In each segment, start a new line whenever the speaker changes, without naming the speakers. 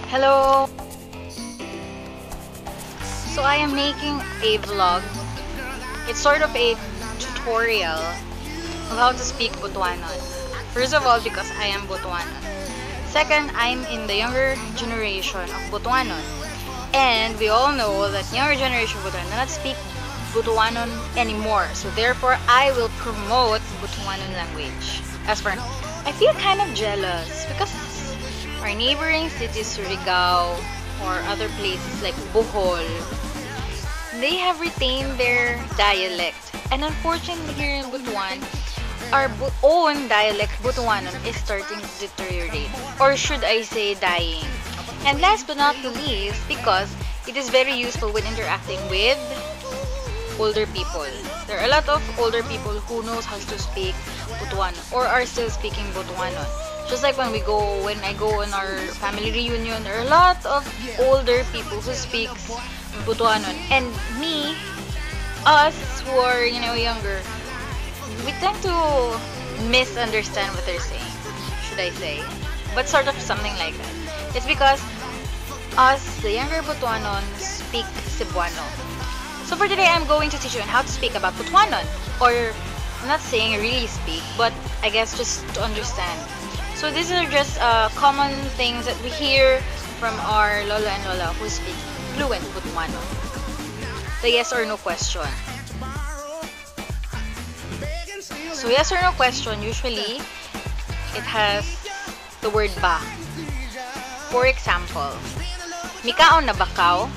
Hello! So I am making a vlog. It's sort of a tutorial of how to speak Butuanon. First of all, because I am Butuanon. Second, I'm in the younger generation of Butuanon. And we all know that younger generation of Butuanon do not speak Butuanon anymore. So therefore, I will promote Butuanon language. As for I feel kind of jealous because our neighboring cities, Surigao, or other places like Bohol, they have retained their dialect. And unfortunately here in Butuan, our own dialect, Butuanon, is starting to deteriorate. Or should I say dying. And last but not the least, because it is very useful when interacting with older people. There are a lot of older people who knows how to speak Butuanon or are still speaking Butuanon. Just like when I go on our family reunion, there are a lot of older people who speaks Butuanon. And us who are, younger, we tend to misunderstand what they're saying, should I say. But sort of something like that. It's because us, the younger Butuanon, speak Cebuano. So for today, I'm going to teach you on how to speak about Butuanon. Or, I'm not saying really speak, but I guess just to understand. So these are just common things that we hear from our Lola and Lola who speak fluent Butuanon. The yes or no question. So yes or no question, usually, it has the word ba. For example, mikaon na bakaw?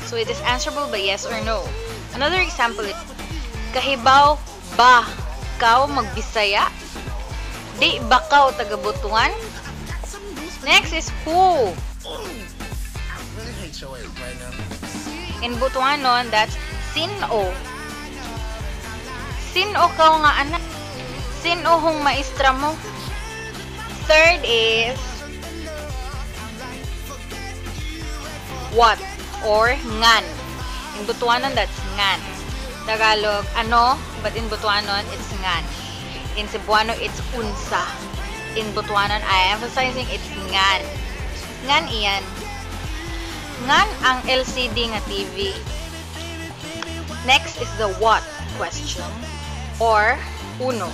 So it is answerable by yes or no. Another example is, kahibaw ba kaw magbisaya? Di bakaw taga Butuan? Next is who. In Butuanon, that's sino. Sino kaw nga anak? Sino hong maestra mo? Third is what or ngan. In Butuanon, that's ngan. Tagalog, ano, but in Butuanon, it's ngan. In Cebuano, it's unsa. In Butuanon, I am emphasizing it's ngan. Ngan iyan. Ngan ang LCD nga TV. Next is the what question or uno.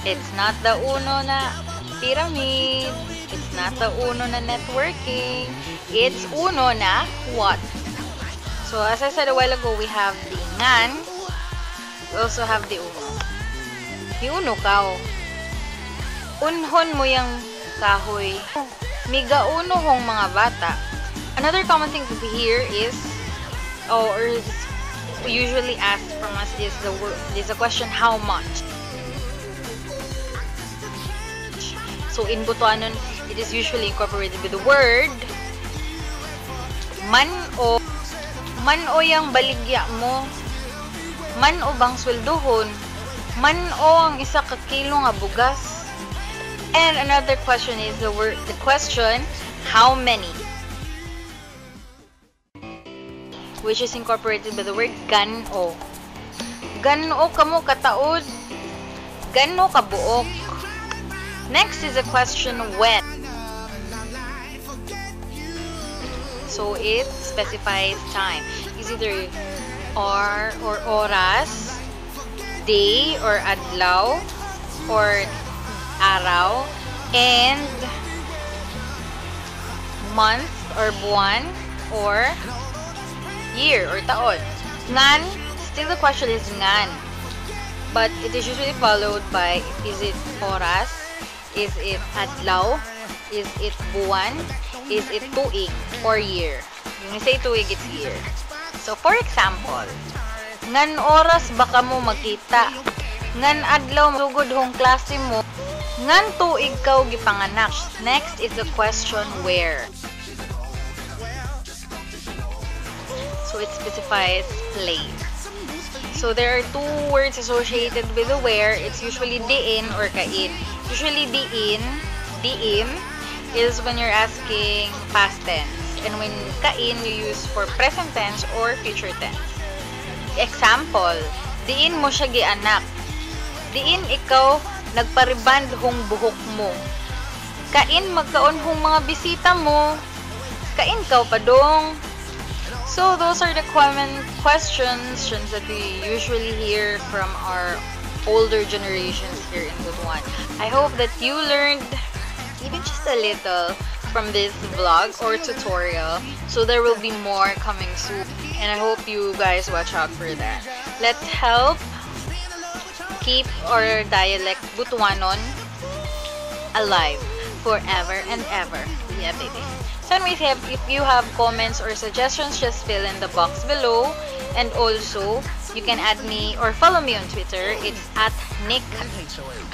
It's not the uno na pyramid. It's not the uno na networking. It's uno na what. So as I said a while ago, we have the ngan. We also have the uno. The uno kao. Unhon mo yung kahoy. Miga uno hong mga bata. Another common thing that we hear is, or we usually ask from us is the question, how much? So in Butuanon, it is usually incorporated with the word man o yang baligya mo, man o bang sweldohon, man o ang isa ka kilo nga bugas. And another question is the question how many, which is incorporated by the word gan-o. Gan-o kamo kataod, gan-o kabuok. Next is a question when. So it specifies time. It's either or oras, day or adlaw, or araw, and month or buwan, or year or taon. Ngan, still the question is ngan. But it is usually followed by, is it oras? Is it adlaw? Is it buwan? Is it tuig or year? When you say tuig, it's year. So for example, ngan oras baka mo magkita? Ngan adlaw sugod hong klase mo? Ngan tuig kaw gipanganak? Next is the question where. So it specifies place. So there are two words associated with the where. It's usually diin or kain. Usually diin is when you're asking past tense. And when kain, you use for present tense or future tense. Example, diin mo siya gianak. Diin ikaw nagpariband hong buhok mo. Kain magkaon hong mga bisita mo. Kain ka pa dong. So those are the common questions that we usually hear from our older generations here in Butuan. I hope that you learned even just a little from this vlog or tutorial. So there will be more coming soon. And I hope you guys watch out for that. Let's help keep our dialect Butuanon alive forever and ever. Yeah, baby. So anyways, if you have comments or suggestions, just fill in the box below. And also, you can add me or follow me on Twitter. It's at Nick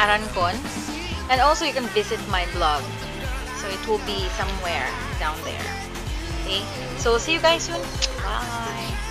Arancon. And also, you can visit my blog. So it will be somewhere down there. Okay? So see you guys soon. Bye!